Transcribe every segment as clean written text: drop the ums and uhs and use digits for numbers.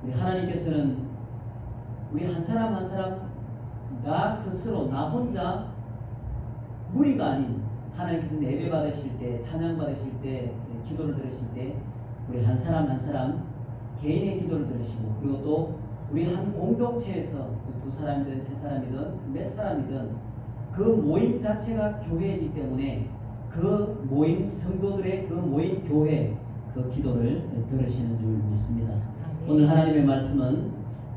우리 하나님께서는 우리 한 사람 한 사람 나 스스로 나 혼자 무리가 아닌 하나님께서 예배 받으실 때 찬양 받으실 때 기도를 들으실 때 우리 한 사람 한 사람 개인의 기도를 들으시고 그리고 또 우리 한 공동체에서 두 사람이든 세 사람이든 몇 사람이든 그 모임 자체가 교회이기 때문에 그 모임 성도들의 그 모임 교회 그 기도를 들으시는 줄 믿습니다. 오늘 하나님의 말씀은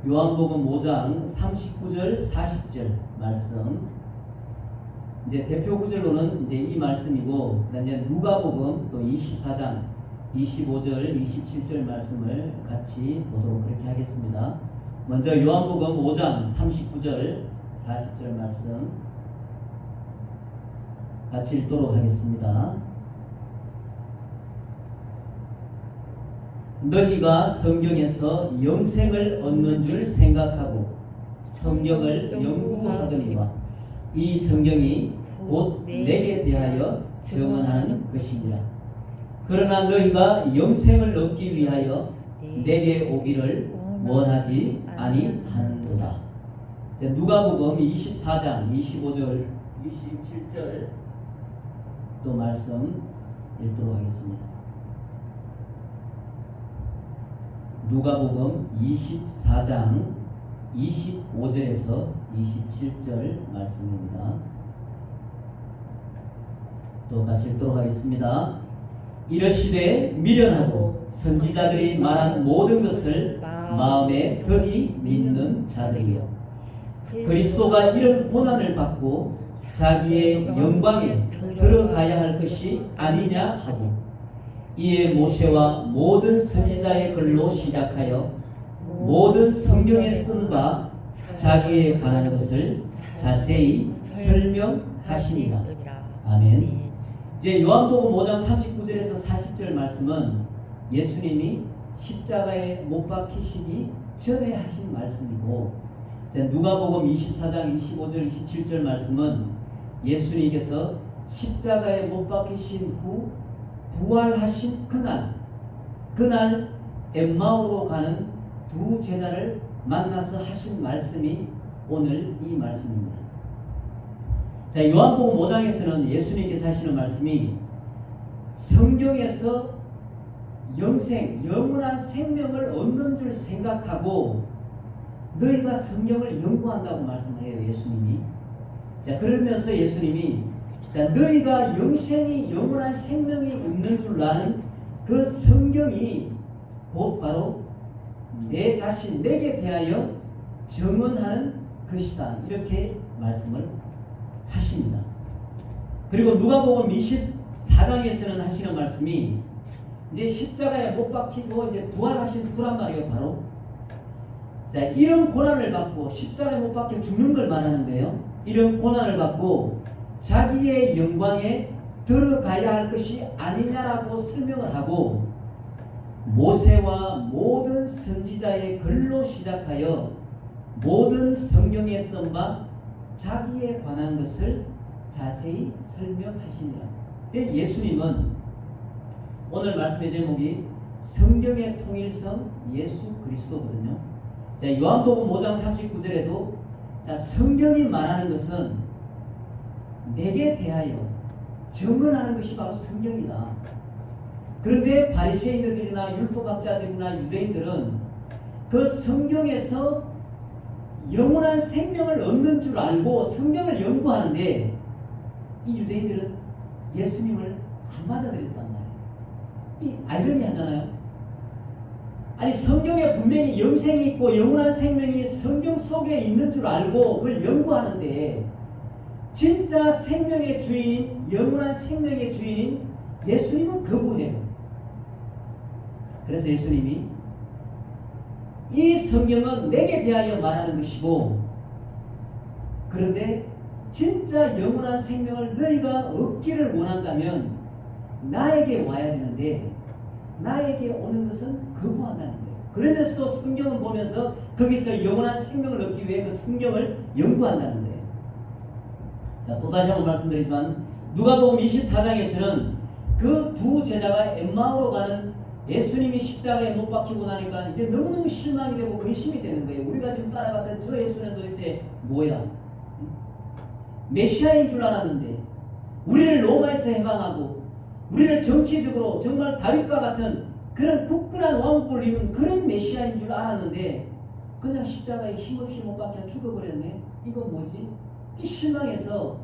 요한복음 5장 39절 40절 말씀, 이제 대표 구절로는 이제 이 말씀이고 그다음에 누가복음 또 24장 25절 27절 말씀을 같이 보도록 그렇게 하겠습니다. 먼저 요한복음 5장 39절 40절 말씀 같이 읽도록 하겠습니다. 너희가 성경에서 영생을 얻는 줄 생각하고 성경을 연구하거니와 이 성경이 곧 내게 대하여 증언하는 것이니라. 그러나 너희가 영생을 얻기 위하여 내게 오기를 원하지 아니하는도다. 누가복음 24장 25절 27절 또 말씀 읽도록 하겠습니다. 누가복음 24장 25절에서 27절 말씀입니다. 또 같이 읽도록 하겠습니다. 이르시되 미련하고 선지자들이 말한 모든 것을 마음에 덕이 믿는 자들이여, 그리스도가 이런 고난을 받고 자기의 영광에 들어가야 할 것이 아니냐 하고, 이에 모세와 모든 선지자의 글로 시작하여 모든 성경에 쓴 바 자기에 관한 것을 자세히 설명하시니라. 아멘. 이제 요한복음 5장 39절에서 40절 말씀은 예수님이 십자가에 못 박히시기 전에 하신 말씀이고, 누가복음 24장 25절 27절 말씀은 예수님께서 십자가에 못 박히신 후 부활하신 그날 엠마오로 가는 두 제자를 만나서 하신 말씀이 오늘 이 말씀입니다. 자, 요한복음 5장에서는 예수님께서 하시는 말씀이 성경에서 영생, 영원한 생명을 얻는 줄 생각하고 너희가 성경을 연구한다고 말씀을 해요, 예수님이. 자, 그러면서 예수님이 자, 너희가 영생이 영원한 생명이 있는 줄 아는 그 성경이 곧 바로 내 자신, 내게 대하여 증언하는 것이다, 이렇게 말씀을 하십니다. 그리고 누가복음 24장에서는 하시는 말씀이 이제 십자가에 못 박히고 이제 부활하신 후란 말이에요. 바로 자, 이런 고난을 받고 십자가에 못 박혀 죽는 걸 말하는 거예요. 이런 고난을 받고 자기의 영광에 들어가야 할 것이 아니냐라고 설명을 하고, 모세와 모든 선지자의 글로 시작하여 모든 성경에 쓴 바 자기에 관한 것을 자세히 설명하시니라. 예수님은 오늘 말씀의 제목이 성경의 통일성 예수 그리스도거든요. 자, 요한복음 5장 39절에도 자, 성경이 말하는 것은 내게 대하여 증언하는 것이 바로 성경이다. 그런데 바리새인들이나 율법학자들이나 유대인들은 그 성경에서 영원한 생명을 얻는 줄 알고 성경을 연구하는데 이 유대인들은 예수님을 안 받아들였단 말이에요. 이 아이러니하잖아요. 아니, 성경에 분명히 영생이 있고 영원한 생명이 성경 속에 있는 줄 알고 그걸 연구하는데 진짜 생명의 주인인, 영원한 생명의 주인인 예수님은 거부해요. 그래서 예수님이 이 성경은 내게 대하여 말하는 것이고, 그런데 진짜 영원한 생명을 너희가 얻기를 원한다면 나에게 와야 되는데 나에게 오는 것은 거부한다는 거예요. 그러면서도 성경을 보면서 거기서 영원한 생명을 얻기 위해 그 성경을 연구한다는 거예요. 자, 또 다시 한번 말씀드리지만 누가복음 24장에서는 그 두 제자가 엠마오로 가는 예수님이 십자가에 못 박히고 나니까 이제 너무너무 실망이 되고 근심이 되는 거예요. 우리가 지금 따라갔던 저 예수는 도대체 뭐야? 메시아인 줄 알았는데, 우리를 로마에서 해방하고 우리를 정치적으로 정말 다윗과 같은 그런 굳건한 왕국을 이룬 그런 메시아인 줄 알았는데 그냥 십자가에 힘없이 못 박혀 죽어버렸네. 이건 뭐지? 실망해서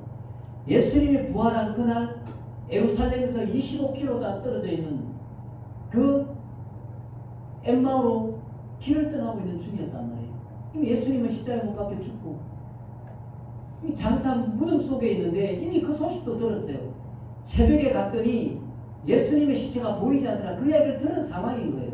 예수님이 부활한 그날 예루살렘에서 25km가 떨어져 있는 그 엠마오로 길을 떠나고 있는 중이었단 말이에요. 이미 예수님은 십자가에 못 박혀 죽고 이미 장사 무덤 속에 있는데 이미 그 소식도 들었어요. 새벽에 갔더니 예수님의 시체가 보이지 않더라. 그 이야기를 들은 상황인 거예요.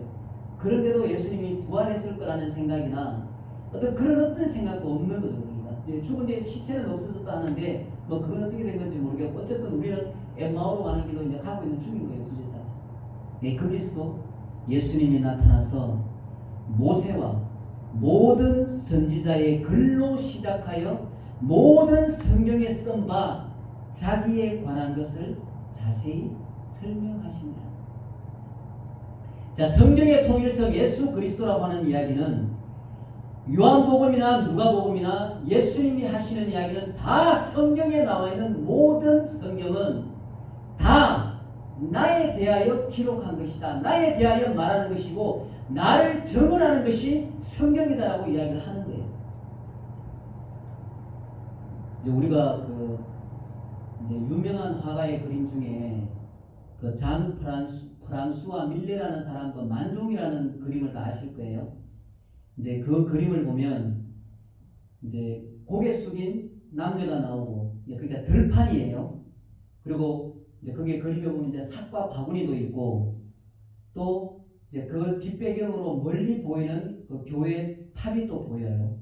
그런데도 예수님이 부활했을 거라는 생각이나 어떤 생각도 없는 거죠. 그러니까 죽은 뒤에 시체는 없어졌다 하는데 뭐 그건 어떻게 된 건지 모르겠고 어쨌든 우리는 엠마오로 가는 길로 이제 가고 있는 중인 거예요. 두세 사람. 거기서도 예수님이 나타나서 모세와 모든 선지자의 글로 시작하여 모든 성경에 쓴 바 자기에 관한 것을 자세히 설명하시니라. 자, 성경의 통일성 예수 그리스도라고 하는 이야기는 요한복음이나 누가복음이나 예수님이 하시는 이야기는 다 성경에 나와 있는 모든 성경은 다 나에 대하여 기록한 것이다. 나에 대하여 말하는 것이고 나를 증언하는 것이 성경이다라고 이야기를 하는 거예요. 이제 우리가 이제 유명한 화가의 그림 중에 장 프랑수와 밀레라는 사람 만종이라는 그림을 다 아실 거예요. 이제 그 그림을 보면 이제 고개 숙인 남녀가 나오고 그러니까 들판이에요. 그리고 이제 그게 그림에 보면 이제 삭과 바구니도 있고 또 이제 그 뒷배경으로 멀리 보이는 그 교회 탑이 또 보여요.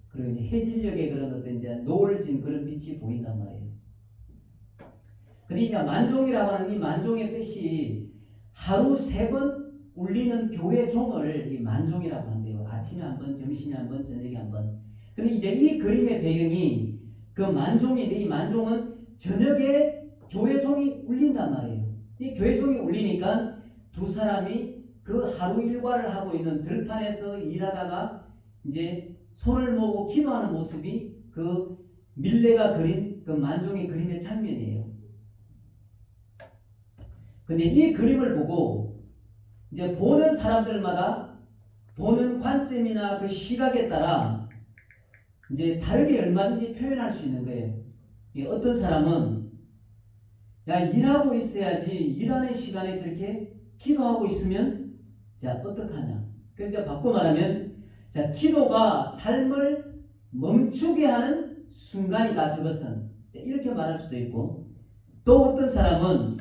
그리고 이제 해질녘에 그런 어떤 이제 노을 진 그런 빛이 보인단 말이에요. 그러니까 만종이라고 하는 이 만종의 뜻이 하루 3번 울리는 교회 종을 이 만종이라고 한대요. 아침에 한 번, 점심에 한 번, 저녁에 한 번. 근데 이제 이 그림의 배경이 그 만종인데 이 만종은 저녁에 교회 종이 울린단 말이에요. 이 교회 종이 울리니까 두 사람이 그 하루 일과를 하고 있는 들판에서 일하다가 이제 손을 모으고 기도하는 모습이 그 밀레가 그린 그 만종의 그림의 장면이에요. 근데 이 그림을 보고 이제 보는 사람들마다 보는 관점이나 그 시각에 따라 이제 다르게 얼마든지 표현할 수 있는 거예요. 어떤 사람은 야 일하고 있어야지 일하는 시간에 저렇게 기도하고 있으면 자 어떡하냐. 그래서 바꿔 말하면 자 기도가 삶을 멈추게 하는 순간이다. 저것은 이렇게 말할 수도 있고 또 어떤 사람은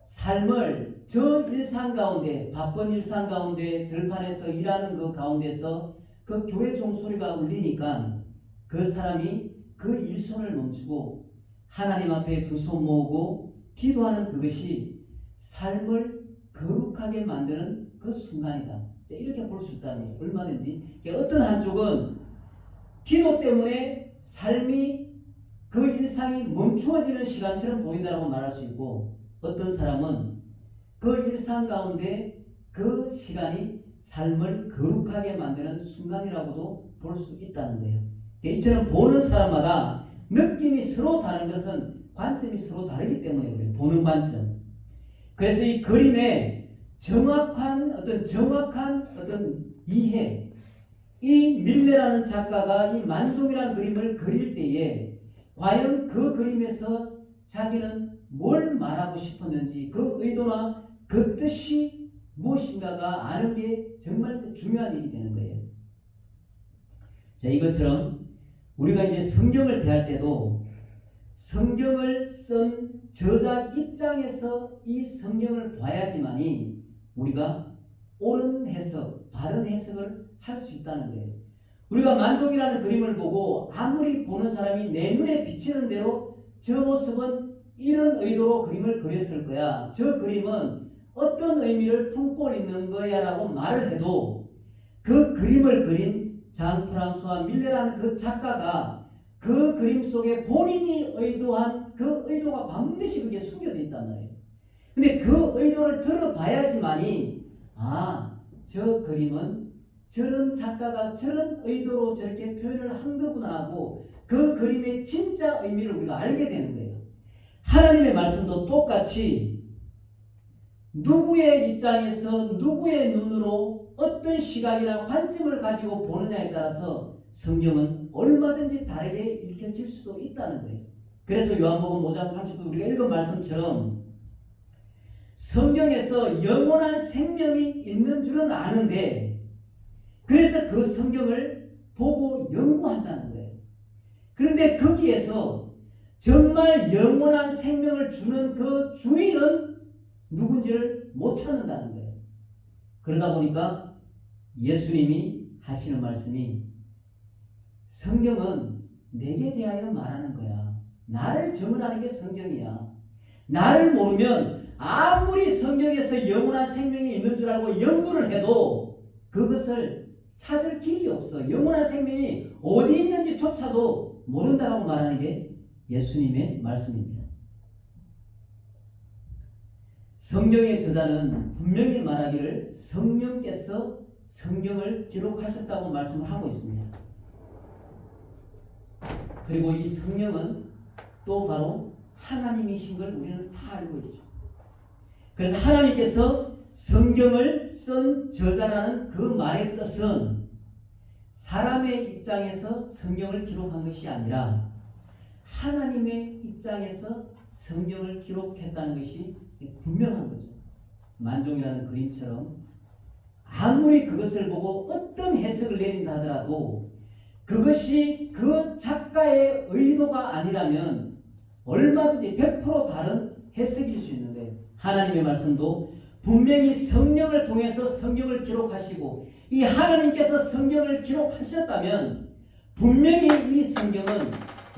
삶을 저 일상 가운데 바쁜 일상 가운데 들판에서 일하는 그 가운데서 그 교회 종소리가 울리니까 그 사람이 그 일손을 멈추고 하나님 앞에 두 손 모으고 기도하는 그것이 삶을 거룩하게 만드는 그 순간이다. 이렇게 볼 수 있다는 거죠. 얼마든지 어떤 한쪽은 기도 때문에 삶이 그 일상이 멈추어지는 시간처럼 보인다고 말할 수 있고 어떤 사람은 그 일상 가운데 그 시간이 삶을 거룩하게 만드는 순간이라고도 볼 수 있다는 거예요. 이처럼 보는 사람마다 느낌이 서로 다른 것은 관점이 서로 다르기 때문에 그래요. 보는 관점. 그래서 이 그림의 정확한 어떤 이해, 이 밀레라는 작가가 이 만종이라는 그림을 그릴 때에 과연 그 그림에서 자기는 뭘 말하고 싶었는지 그 의도나 그 뜻이 무엇인가가 아는 게 정말 중요한 일이 되는 거예요. 자, 이것처럼 우리가 이제 성경을 대할 때도 성경을 쓴 저자 입장에서 이 성경을 봐야지만이 우리가 옳은 해석, 바른 해석을 할 수 있다는 거예요. 우리가 만종이라는 그림을 보고 아무리 보는 사람이 내 눈에 비치는 대로 저 모습은 이런 의도로 그림을 그렸을 거야. 저 그림은 어떤 의미를 품고 있는 거야 라고 말을 해도 그 그림을 그린 장 프랑수와 밀레라는 그 작가가 그 그림 속에 본인이 의도한 그 의도가 반드시 그게 숨겨져 있단 말이에요. 근데 그 의도를 들어봐야지만이 저 그림은 저런 작가가 저런 의도로 저렇게 표현을 한 거구나 하고 그 그림의 진짜 의미를 우리가 알게 되는 거예요. 하나님의 말씀도 똑같이 누구의 입장에서 누구의 눈으로 어떤 시각이나 관점을 가지고 보느냐에 따라서 성경은 얼마든지 다르게 읽혀질 수도 있다는 거예요. 그래서 요한복음 5장 30절 우리가 읽은 말씀처럼 성경에서 영원한 생명이 있는 줄은 아는데 그래서 그 성경을 보고 연구한다는 거예요. 그런데 거기에서 정말 영원한 생명을 주는 그 주인은 누군지를 못 찾는다는 거예요. 그러다 보니까 예수님이 하시는 말씀이 성경은 내게 대하여 말하는 거야. 나를 증언하는 게 성경이야. 나를 모르면 아무리 성경에서 영원한 생명이 있는 줄 알고 연구를 해도 그것을 찾을 길이 없어. 영원한 생명이 어디 있는지조차도 모른다라고 말하는 게 예수님의 말씀입니다. 성경의 저자는 분명히 말하기를 성령께서 성경을 기록하셨다고 말씀을 하고 있습니다. 그리고 이 성령은 또 바로 하나님이신 걸 우리는 다 알고 있죠. 그래서 하나님께서 성경을 쓴 저자라는 그 말의 뜻은 사람의 입장에서 성경을 기록한 것이 아니라 하나님의 입장에서 성경을 기록했다는 것이 분명한 거죠. 만종이라는 그림처럼 아무리 그것을 보고 어떤 해석을 내린다 하더라도 그것이 그 작가의 의도가 아니라면 얼마든지 100% 다른 해석일 수 있는데 하나님의 말씀도 분명히 성령을 통해서 성경을 기록하시고 이 하나님께서 성경을 기록하셨다면 분명히 이 성경은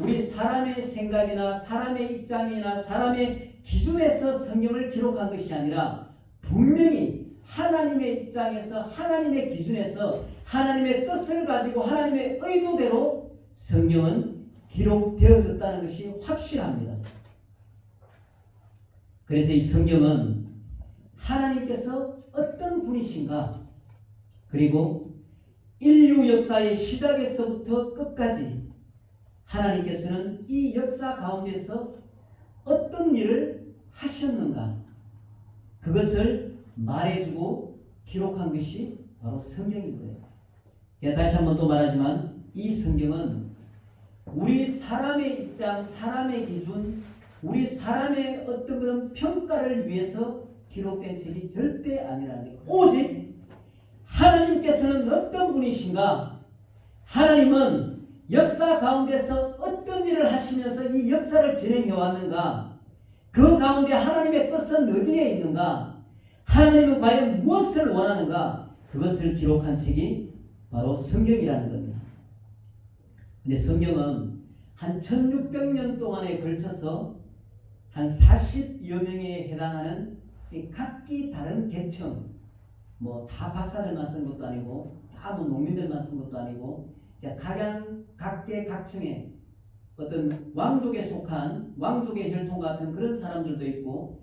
우리 사람의 생각이나 사람의 입장이나 사람의 기준에서 성경을 기록한 것이 아니라 분명히 하나님의 입장에서 하나님의 기준에서 하나님의 뜻을 가지고 하나님의 의도대로 성경은 기록되어졌다는 것이 확실합니다. 그래서 이 성경은 하나님께서 어떤 분이신가 그리고 인류 역사의 시작에서부터 끝까지 하나님께서는 이 역사 가운데서 어떤 일을 하셨는가 그것을 말해주고 기록한 것이 바로 성경인 거예요. 제가 다시 한번 또 말하지만 이 성경은 우리 사람의 입장, 사람의 기준, 우리 사람의 어떤 그런 평가를 위해서 기록된 책이 절대 아니라는 거예요. 오직 하나님께서는 어떤 분이신가? 하나님은 역사 가운데서 어떤 일을 하시면서 이 역사를 진행해 왔는가? 그 가운데 하나님의 뜻은 어디에 있는가? 하나님은 과연 무엇을 원하는가? 그것을 기록한 책이 바로 성경이라는 겁니다. 근데 성경은 한 1600년 동안에 걸쳐서 한 40여 명에 해당하는 각기 다른 계층, 뭐 다 박사들만 쓴 것도 아니고 다 뭐 농민들만 쓴 것도 아니고 각계각층의 어떤 왕족에 속한 왕족의 혈통 같은 그런 사람들도 있고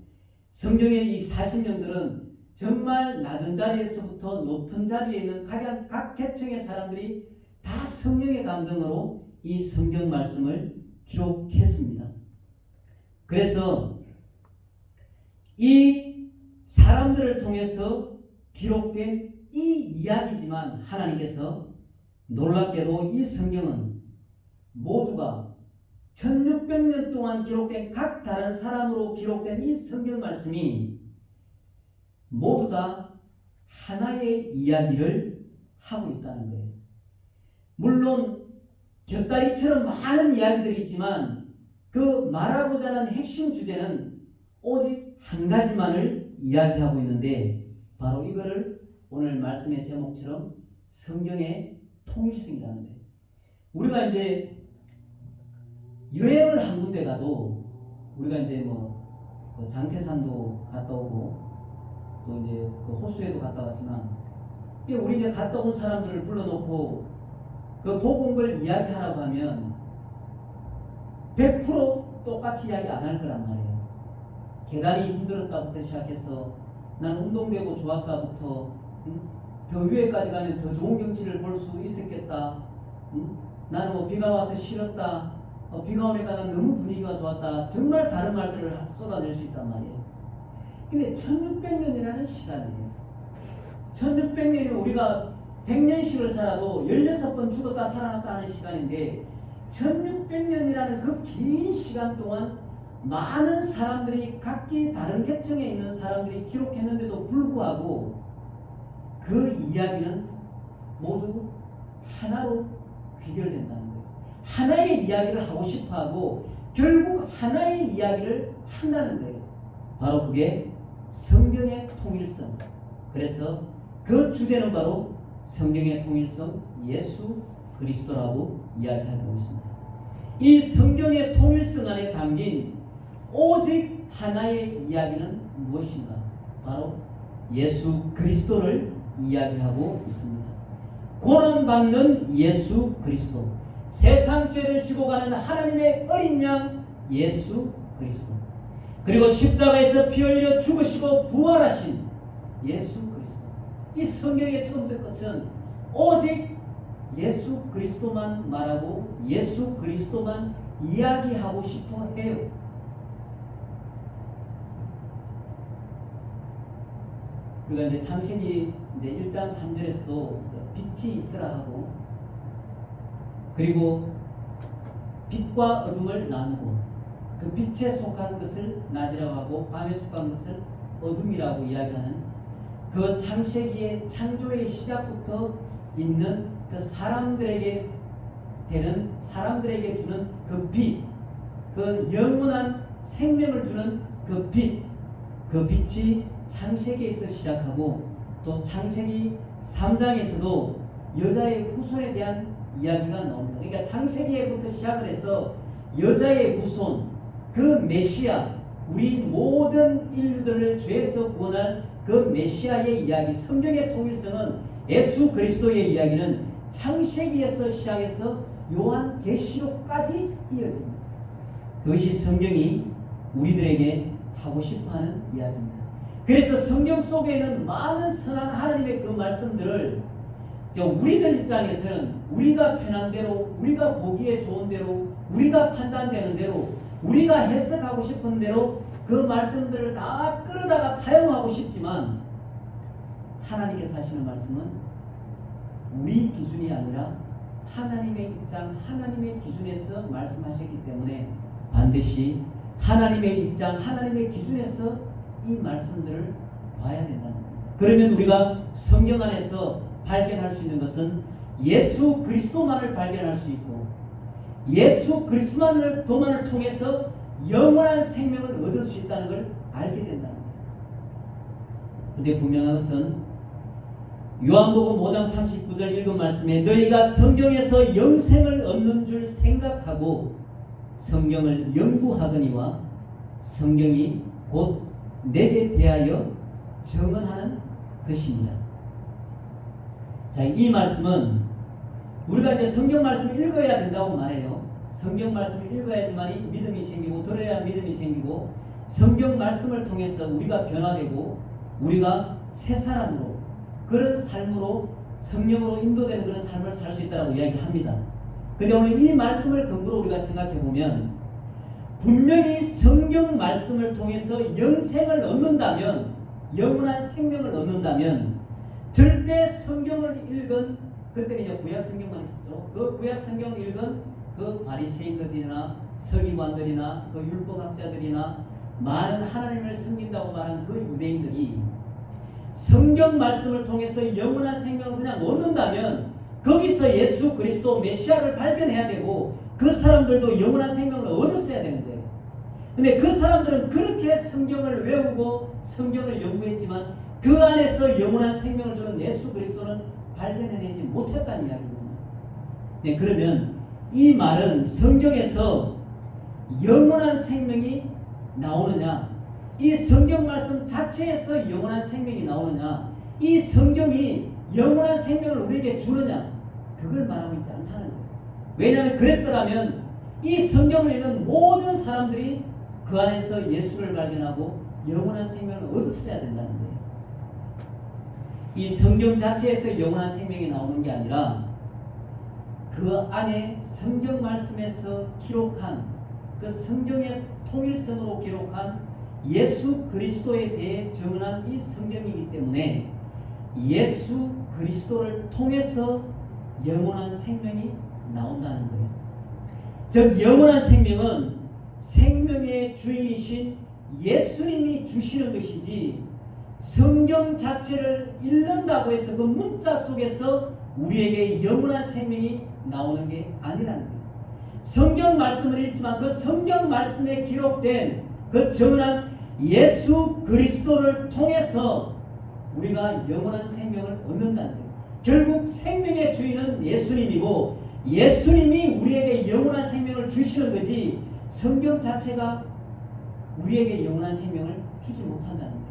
성경의 이 40년들은 정말 낮은 자리에서부터 높은 자리에 있는 각 계층의 사람들이 다 성령의 감동으로 이 성경 말씀을 기록했습니다. 그래서 이 사람들을 통해서 기록된 이 이야기지만 하나님께서 놀랍게도 이 성경은 모두가 1600년 동안 기록된 각 다른 사람으로 기록된 이 성경 말씀이 모두 다 하나의 이야기를 하고 있다는 거예요. 물론 곁다리처럼 많은 이야기들이 있지만 그 말하고자 하는 핵심 주제는 오직 한 가지만을 이야기하고 있는데 바로 이거를 오늘 말씀의 제목처럼 성경의 통일성이라는 거예요. 우리가 이제 여행을 한 군데 가도 우리가 이제 그 장태산도 갔다 오고 또 이제 그 호수에도 갔다 왔지만 우리 이제 갔다 온 사람들을 불러놓고 그 보고 온 걸 이야기하라고 하면 100% 똑같이 이야기 안 할 거란 말이에요. 계단이 힘들었다부터 시작해서 난 운동되고 좋았다부터 더 위에까지 가면 더 좋은 경치를 볼 수 있었겠다. 나는 뭐 비가 와서 싫었다. 비가 오니까 난 너무 분위기가 좋았다. 정말 다른 말들을 쏟아낼 수 있단 말이에요. 근데 1600년이라는 시간이에요. 1600년이면 우리가 100년씩을 살아도 16번 죽었다 살아났다 하는 시간인데 1600년이라는 그 긴 시간 동안 많은 사람들이 각기 다른 계층에 있는 사람들이 기록했는데도 불구하고 그 이야기는 모두 하나로 귀결된다는 거예요. 하나의 이야기를 하고 싶어하고 결국 하나의 이야기를 한다는 거예요. 바로 그게 성경의 통일성. 그래서 그 주제는 바로 성경의 통일성, 예수 그리스도라고 이야기하고 있습니다. 이 성경의 통일성 안에 담긴 오직 하나의 이야기는 무엇인가? 바로 예수 그리스도를 이야기하고 있습니다. 고난받는 예수 그리스도, 세상 죄를 지고 가는 하나님의 어린 양 예수 그리스도, 그리고 십자가에서 피 흘려 죽으시고 부활하신 예수 그리스도. 이 성경의 처음부터 끝은 오직 예수 그리스도만 말하고 예수 그리스도만 이야기하고 싶어 해요. 우리가 이제 창세기 이제 1장 3절에서도 빛이 있으라 하고, 그리고 빛과 어둠을 나누고 그 빛에 속한 것을 낮이라고 하고 밤에 속한 것을 어둠이라고 이야기하는 그 창세기의 창조의 시작부터 있는 그 사람들에게 주는 그 빛, 그 영원한 생명을 주는 그 빛, 그 빛이 창세기에서 시작하고 또 창세기 3장에서도 여자의 후손에 대한 이야기가 나옵니다. 그러니까 창세기에부터 시작을 해서 여자의 후손, 그 메시아, 우리 모든 인류들을 죄에서 구원할 그 메시아의 이야기, 성경의 통일성은 예수 그리스도의 이야기는 창세기에서 시작해서 요한계시록까지 이어집니다. 그것이 성경이 우리들에게 하고 싶어하는 이야기입니다. 그래서 성경 속에는 많은 선한 하나님의 그 말씀들을 우리들 입장에서는 우리가 편한 대로, 우리가 보기에 좋은 대로, 우리가 판단되는 대로, 우리가 해석하고 싶은 대로 그 말씀들을 다 끌어다가 사용하고 싶지만 하나님께서 하시는 말씀은 우리 기준이 아니라 하나님의 입장, 하나님의 기준에서 말씀하셨기 때문에 반드시 하나님의 입장, 하나님의 기준에서 이 말씀들을 봐야 된다는 겁니다. 그러면 우리가 성경 안에서 발견할 수 있는 것은 예수 그리스도만을 발견할 수 있고 예수 그리스도만을 통해서 영원한 생명을 얻을 수 있다는 걸 알게 된다는 거예요. 그런데 분명한 것은 요한복음 5장 39절 읽은 말씀에 너희가 성경에서 영생을 얻는 줄 생각하고 성경을 연구하거니와 성경이 곧 내게 대하여 증언하는 것이니라. 자, 이 말씀은 우리가 이제 성경 말씀을 읽어야 된다고 말해요. 성경 말씀을 읽어야지만이 믿음이 생기고 들어야 믿음이 생기고 성경 말씀을 통해서 우리가 변화되고 우리가 새 사람으로 그런 삶으로 성령으로 인도되는 그런 삶을 살 수 있다고 이야기합니다. 그런데 오늘 이 말씀을 근거로 우리가 생각해 보면 분명히 성경 말씀을 통해서 영생을 얻는다면 영원한 생명을 얻는다면 절대 성경을 읽은 그때는 이제 구약 성경만 있었죠. 그 구약 성경을 읽은 그 바리새인들이나 서기관들이나 그 율법학자들이나 많은 하나님을 섬긴다고 말한 그 유대인들이 성경 말씀을 통해서 영원한 생명을 그냥 얻는다면 거기서 예수 그리스도 메시아를 발견해야 되고 그 사람들도 영원한 생명을 얻었어야 되는 거예요. 근데 그 사람들은 그렇게 성경을 외우고 성경을 연구했지만 그 안에서 영원한 생명을 주는 예수 그리스도는 발견해내지 못했다는 이야기거든요. 네, 그러면 이 말은 성경에서 영원한 생명이 나오느냐, 이 성경 말씀 자체에서 영원한 생명이 나오느냐, 이 성경이 영원한 생명을 우리에게 주느냐, 그걸 말하고 있지 않다는 거예요. 왜냐하면 그랬더라면 이 성경을 읽는 모든 사람들이 그 안에서 예수를 발견하고 영원한 생명을 얻었어야 된다는 거예요. 이 성경 자체에서 영원한 생명이 나오는 게 아니라 그 안에 성경 말씀에서 기록한 그 성경의 통일성으로 기록한 예수 그리스도에 대해 증언한 이 성경이기 때문에 예수 그리스도를 통해서 영원한 생명이 나온다는 거예요. 즉 영원한 생명은 생명의 주인이신 예수님이 주시는 것이지 성경 자체를 읽는다고 해서 그 문자 속에서 우리에게 영원한 생명이 나오는 게 아니라는 거예요. 성경 말씀을 읽지만 그 성경 말씀에 기록된 그 정한 예수 그리스도를 통해서 우리가 영원한 생명을 얻는다는 거예요. 결국 생명의 주인은 예수님이고 예수님이 우리에게 영원한 생명을 주시는 거지 성경 자체가 우리에게 영원한 생명을 주지 못한다는 거예요.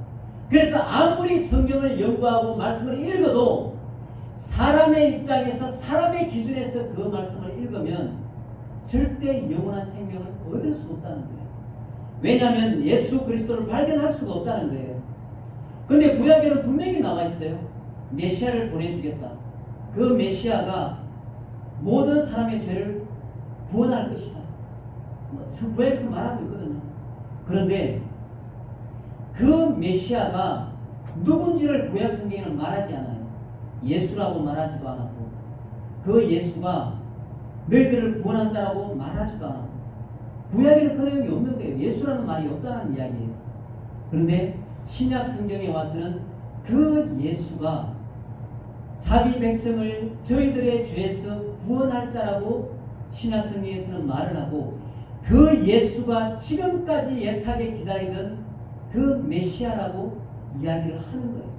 그래서 아무리 성경을 연구하고 말씀을 읽어도 사람의 입장에서 사람의 기준에서 그 말씀을 읽으면 절대 영원한 생명을 얻을 수 없다는 거예요. 왜냐하면 예수 그리스도를 발견할 수가 없다는 거예요. 그런데 구약에는 분명히 나와 있어요. 메시아를 보내주겠다. 그 메시아가 모든 사람의 죄를 구원할 것이다. 구약에서 말하고 있거든요. 그런데 그 메시아가 누군지를 구약 성경에는 말하지 않아요. 예수라고 말하지도 않았고 그 예수가 너희들을 구원한다라고 말하지도 않았고 구약에는 그 내용이 없는 거예요. 예수라는 말이 없다는 이야기예요. 그런데 신약 성경에 와서는 그 예수가 자기 백성을 저희들의 죄에서 구원할 자라고 신약 성경에서는 말을 하고 그 예수가 지금까지 애타게 기다리던 그 메시아라고 이야기를 하는 거예요.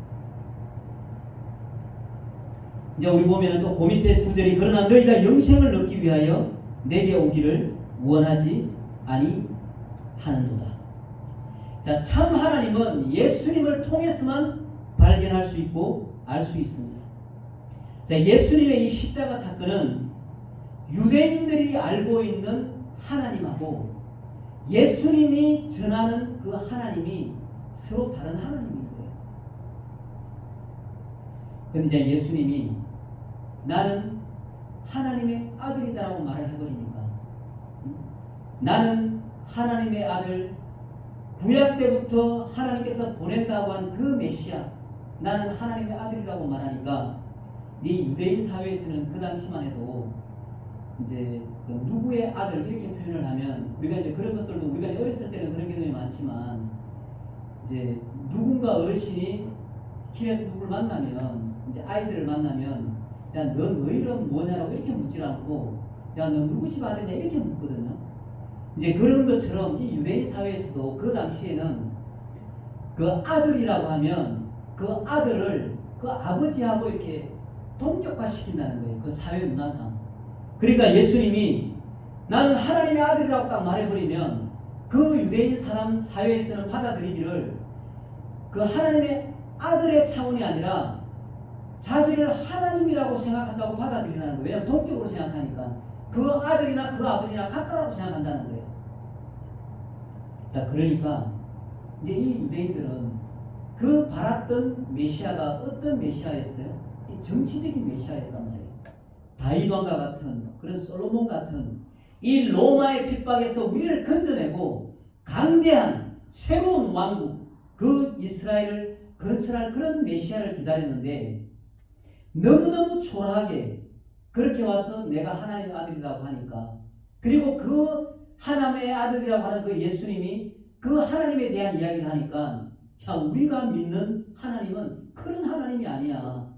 이제 우리 보면은 또 그 밑에 9절이 그러나 너희가 영생을 얻기 위하여 내게 오기를 원하지 아니하는도다. 자, 참 하나님은 예수님을 통해서만 발견할 수 있고 알 수 있습니다. 자, 예수님의 이 십자가 사건은 유대인들이 알고 있는 하나님하고 예수님이 전하는 그 하나님이 서로 다른 하나님인 거예요. 그런데 이제 예수님이 나는 하나님의 아들이다라고 말을 해버리니까 나는 하나님의 아들 구약 때부터 하나님께서 보낸다고 한 그 메시아 나는 하나님의 아들이라고 말하니까 이 유대인 사회에서는 그 당시만 해도 이제 그 누구의 아들 이렇게 표현을 하면 우리가 이제 그런 것들도 우리가 어렸을 때는 그런 경험이 많지만 이제 누군가 어르신이 길에서 누구를 만나면 이제 아이들을 만나면 야 너 이름 뭐냐라고 이렇게 묻지 않고 야 너 누구 집 아들이냐 이렇게 묻거든요. 이제 그런 것처럼 이 유대인 사회에서도 그 당시에는 그 아들이라고 하면 그 아들을 그 아버지하고 이렇게 동격화시킨다는 거예요. 그 사회 문화상. 그러니까 예수님이 나는 하나님의 아들이라고 딱 말해버리면 그 유대인 사람 사회에서는 받아들이기를 그 하나님의 아들의 차원이 아니라 자기를 하나님이라고 생각한다고 받아들이라는 거예요. 왜냐하면 동격으로 생각하니까 그 아들이나 그 아버지나 같다라고 생각한다는 거예요. 자, 그러니까 이제 이 유대인들은 그 바랐던 메시아가 어떤 메시아였어요? 이 정치적인 메시아였단 말이에요. 다윗 왕과 같은 그런 솔로몬 같은 이 로마의 핍박에서 우리를 건져내고 강대한 새로운 왕국 그 이스라엘을 건설할 그런 메시아를 기다렸는데 너무너무 초라하게 그렇게 와서 내가 하나님의 아들이라고 하니까 그리고 그 하나님의 아들이라고 하는 그 예수님이 그 하나님에 대한 이야기를 하니까 야 우리가 믿는 하나님은 그런 하나님이 아니야.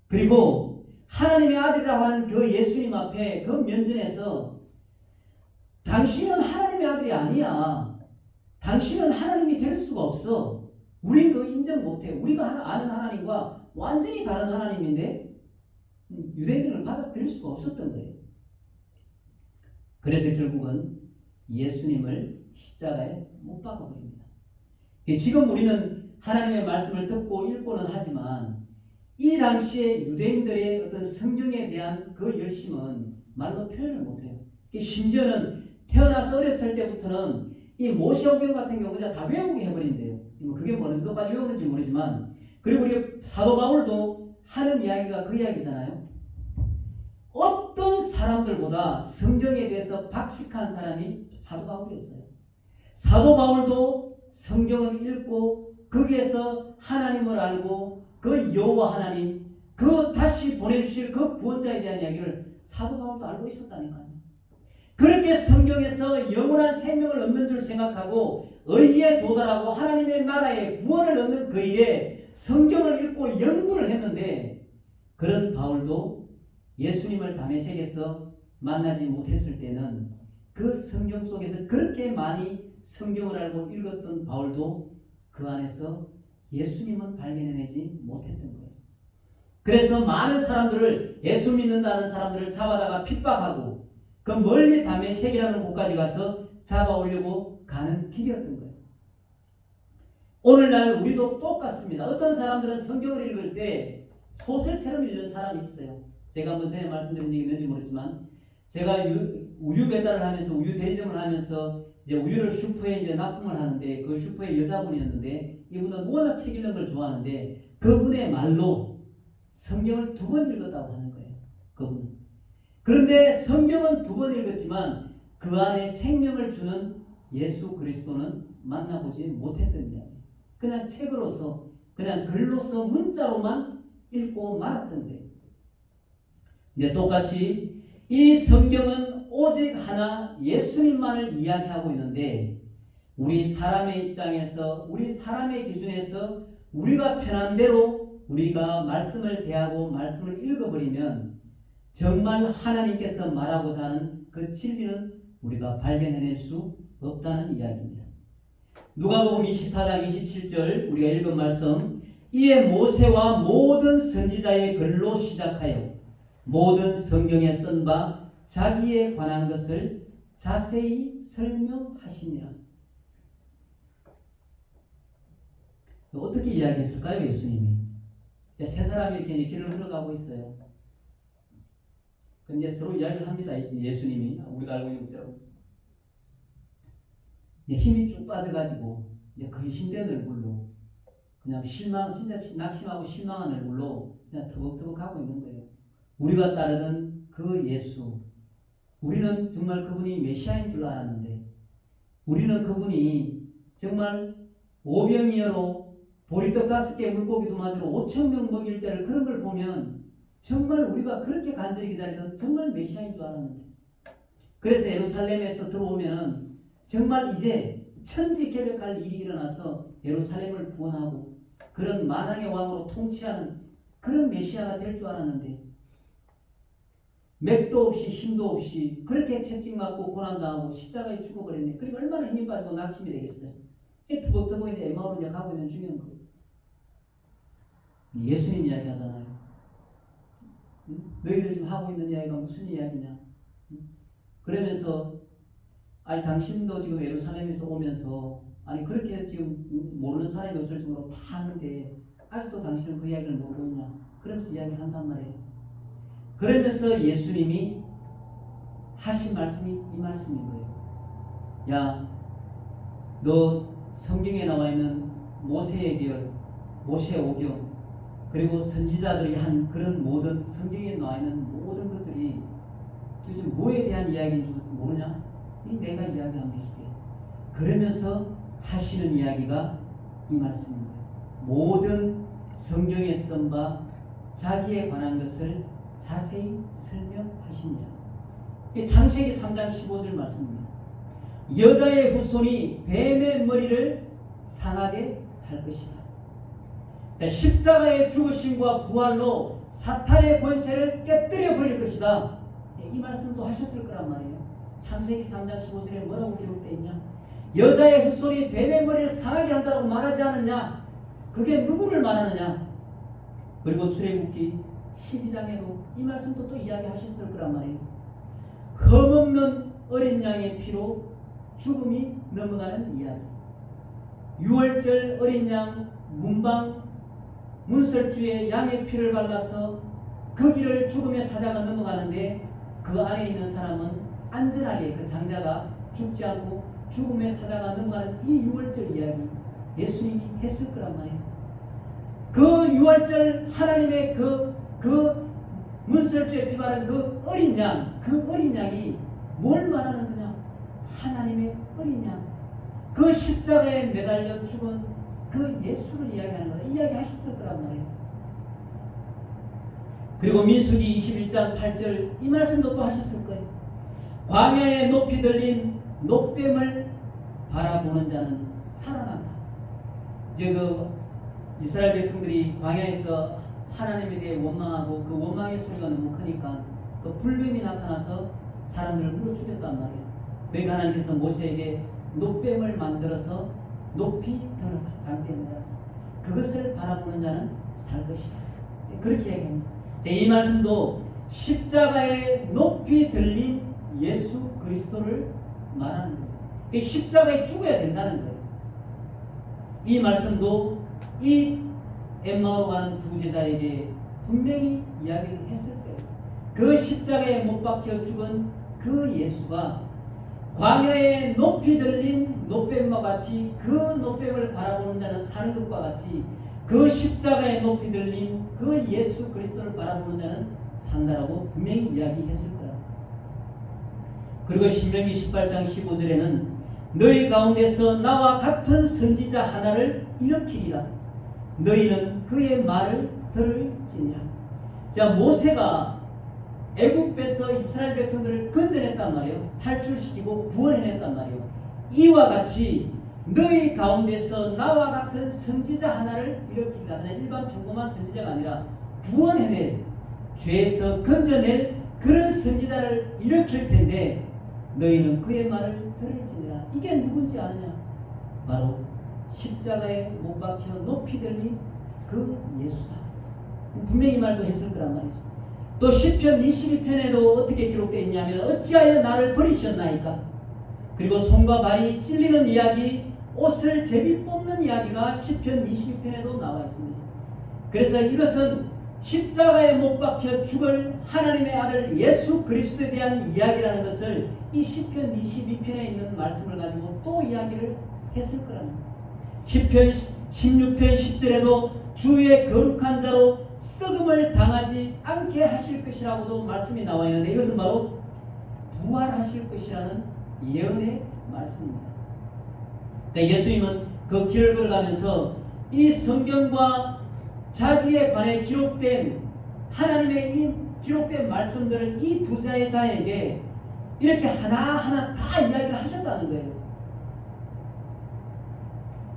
그리고 하나님의 아들이라고 하는 그 예수님 앞에 그 면전에서 당신은 하나님의 아들이 아니야. 당신은 하나님이 될 수가 없어. 우린 그거 인정 못해. 우리가 아는 하나님과 완전히 다른 하나님인데 유대인들을 받아들일 수가 없었던 거예요. 그래서 결국은 예수님을 십자가에 못 박아버립니다. 지금 우리는 하나님의 말씀을 듣고 읽고는 하지만 이 당시에 유대인들의 어떤 성경에 대한 그 열심은 말로 표현을 못해요. 심지어는 태어나서 어렸을 때부터는 이 모세오경 같은 경우 그냥 다 외우게 해버린대요. 그게 어느 정도까지 외우는지 모르지만 그리고 우리 사도 바울도 하는 이야기가 그 이야기잖아요. 어떤 사람들보다 성경에 대해서 박식한 사람이 사도 바울이었어요. 사도 바울도 성경을 읽고 거기에서 하나님을 알고 그 여호와 하나님, 그 다시 보내주실 그 구원자에 대한 이야기를 사도 바울도 알고 있었다니까요. 그렇게 성경에서 영원한 생명을 얻는 줄 생각하고 의에 도달하고 하나님의 나라에 구원을 얻는 그 일에 성경을 읽고 연구를 했는데, 그런 바울도 예수님을 다메섹에서 만나지 못했을 때는 그 성경 속에서 그렇게 많이 성경을 알고 읽었던 바울도 그 안에서 예수님은 발견해내지 못했던 거예요. 그래서 많은 사람들을, 예수 믿는다는 사람들을 잡아다가 핍박하고 그 멀리 다메섹이라는 곳까지 가서 잡아오려고 가는 길이었던 거예요. 오늘날 우리도 똑같습니다. 어떤 사람들은 성경을 읽을 때 소설처럼 읽는 사람이 있어요. 제가 한번 전에 말씀드린 적이 있는지 모르지만, 제가 우유 배달을 하면서, 우유 대리점을 하면서 이제 우유를 슈퍼에 이제 납품을 하는데, 그 슈퍼의 여자분이었는데, 이분은 워낙 책 읽는 걸 좋아하는데 그분의 말로 성경을 2번 읽었다고 하는 거예요. 그분은. 그런데 성경은 2번 읽었지만 그 안에 생명을 주는 예수 그리스도는 만나보지 못했던 이야기. 그냥 책으로서, 그냥 글로서, 문자로만 읽고 말았던 거예요. 근데 똑같이 이 성경은 오직 하나 예수님만을 이야기하고 있는데, 우리 사람의 입장에서, 우리 사람의 기준에서 우리가 편한 대로 우리가 말씀을 대하고 말씀을 읽어버리면 정말 하나님께서 말하고자 하는 그 진리는 우리가 발견해낼 수 없다는 이야기입니다. 누가복음 24장 27절 우리가 읽은 말씀, 이에 모세와 모든 선지자의 글로 시작하여 모든 성경에 쓴 바 자기에 관한 것을 자세히 설명하시니라. 어떻게 이야기했을까요? 예수님이 세 사람이 이렇게 길을 걸어가고 있어요. 근데 서로 이야기를 합니다. 예수님이, 우리가 알고 있는 것처럼 힘이 쭉 빠져가지고 이제 거의 힘든 얼굴로, 그냥 진짜 낙심하고 실망한 얼굴로 그냥 터벅터벅 하고 있는 거예요. 우리가 따르는 그 예수, 우리는 정말 그분이 메시아인 줄 알았는데, 우리는 그분이 정말 오병이어로 보리떡 5개 물고기 2마리로 5,000명 먹일 때를, 그런 걸 보면 정말 우리가 그렇게 간절히 기다리던 정말 메시아인 줄 알았는데, 그래서 예루살렘에서 들어오면은 정말 이제 천지개벽할 일이 일어나서 예루살렘을 구원하고 그런 만왕의 왕으로 통치하는 그런 메시아가 될 줄 알았는데, 맥도 없이 힘도 없이 그렇게 채찍맞고 고난당하고 십자가에 죽어버렸네. 그리고 얼마나 힘이 빠지고 낙심이 되겠어요. 터벅터벅 이제 엠마오로 이제 가고 있는 중요한 거. 예수님 이야기 하잖아요. 너희들 지금 하고 있는 이야기가 무슨 이야기냐? 그러면서, 아니 당신도 지금 예루살렘에서 오면서, 아니 그렇게 해서 지금 모르는 사람이 없을 정도로 다 아는데 아직도 당신은 그 이야기를 모르고 있냐? 그러면서 이야기를 한단 말이에요. 그러면서 예수님이 하신 말씀이 이 말씀인 거예요. 야, 너 성경에 나와 있는 모세의 계열, 모세 오경, 그리고 선지자들이 한 그런 모든 성경에 나와 있는 모든 것들이 도대체 뭐에 대한 이야기인 줄 모르냐? 내가 이야기 한번 해줄게. 그러면서 하시는 이야기가 이 말씀인 거예요. 모든 성경에 쓴 바 자기에 관한 것을 자세히 설명하시니라. 창세기 3장 15절 말씀입니다. 여자의 후손이 뱀의 머리를 상하게 할 것이다. 십자가의 죽으심과 부활로 사탄의 권세를 깨뜨려 버릴 것이다. 이 말씀도 하셨을 거란 말이에요. 창세기 3장 15절에 뭐라고 기록되어 있냐? 여자의 후손이 뱀의 머리를 상하게 한다고 말하지 않았냐? 그게 누구를 말하느냐? 그리고 출애굽기 12장에도 이 말씀도 또 이야기하셨을 거란 말이에요. 흠없는 어린 양의 피로 죽음이 넘어가는 이야기. 6월절 어린 양 문방 문설주에 양의 피를 발라서 그 길을 죽음의 사자가 넘어가는데, 그 안에 있는 사람은 안전하게, 그 장자가 죽지 않고 죽음의 사자가 넘어가는 이 6월절 이야기 예수님이 했을 거란 말이에요. 그 유월절 하나님의 그 문설주에 피바른 그 어린 양, 그 어린 양이 뭘 말하는 거냐? 하나님의 어린 양, 그 십자가에 매달려 죽은 그 예수를 이야기하는 거다. 이야기하셨을 거란 말이에요. 그리고 민수기 21장 8절 이 말씀도 또 하셨을 거예요. 광야에 높이 들린 높뱀을 바라보는 자는 살아난다. 이제 그 이스라엘 백성들이 광야에서 하나님에 대해 원망하고 그 원망의 소리가 너무 크니까 그 불뱀이 나타나서 사람들을 물어 죽였단 말이에요. 그러니까 하나님께서 모세에게 높뱀을 만들어서 높이 들어라. 장대에 매달아서 그것을 바라보는 자는 살 것이다. 그렇게 얘기합니다. 이 말씀도 십자가에 높이 들린 예수 그리스도를 말하는 거예요. 십자가에 죽어야 된다는 거예요. 이 말씀도 이 엠마오로 가는 두 제자에게 분명히 이야기를 했을 거예요. 그 십자가에 못 박혀 죽은 그 예수가 광야에 높이 들린 높뱀과 같이 그 높뱀을 바라보는 자는 사는 것과 같이 그 십자가에 높이 들린 그 예수 그리스도를 바라보는 자는 산다라고 분명히 이야기했을 거라. 그리고 신명기 18장 15절에는 너희 가운데서 나와 같은 선지자 하나를 일으키리라. 너희는 그의 말을 들을지니라. 자, 모세가 애국에서 이스라엘 백성들을 건져냈단 말이에요. 탈출시키고 구원해냈단 말이에요. 이와 같이 너희 가운데서 나와 같은 선지자 하나를 일으키리라. 그냥 일반 평범한 선지자가 아니라 구원해낼, 죄에서 건져낼 그런 선지자를 일으킬 텐데 너희는 그의 말을 들을지니라. 이게 누군지 아느냐? 바로 십자가에 못 박혀 높이 들린 그 예수다. 분명히 말도 했을 거란 말이죠. 또 시편 22편에도 어떻게 기록되어 있냐면 어찌하여 나를 버리셨나이까? 그리고 손과 발이 찔리는 이야기, 옷을 제비 뽑는 이야기가 시편 22편에도 나와 있습니다. 그래서 이것은 십자가에 못 박혀 죽을 하나님의 아들 예수 그리스도에 대한 이야기라는 것을 이 시편 22편에 있는 말씀을 가지고 또 이야기를 했을 거라는 거예요. 시편 16편 10절에도 주의 거룩한 자로 썩음을 당하지 않게 하실 것이라고도 말씀이 나와 있는데 이것은 바로 부활하실 것이라는 예언의 말씀입니다. 그러니까 예수님은 그 길을 걸어가면서 이 성경과 자기에 관해 기록된 하나님의 이 기록된 말씀들을 이 두 제자에게 이렇게 하나하나 다 이야기를 하셨다는 거예요.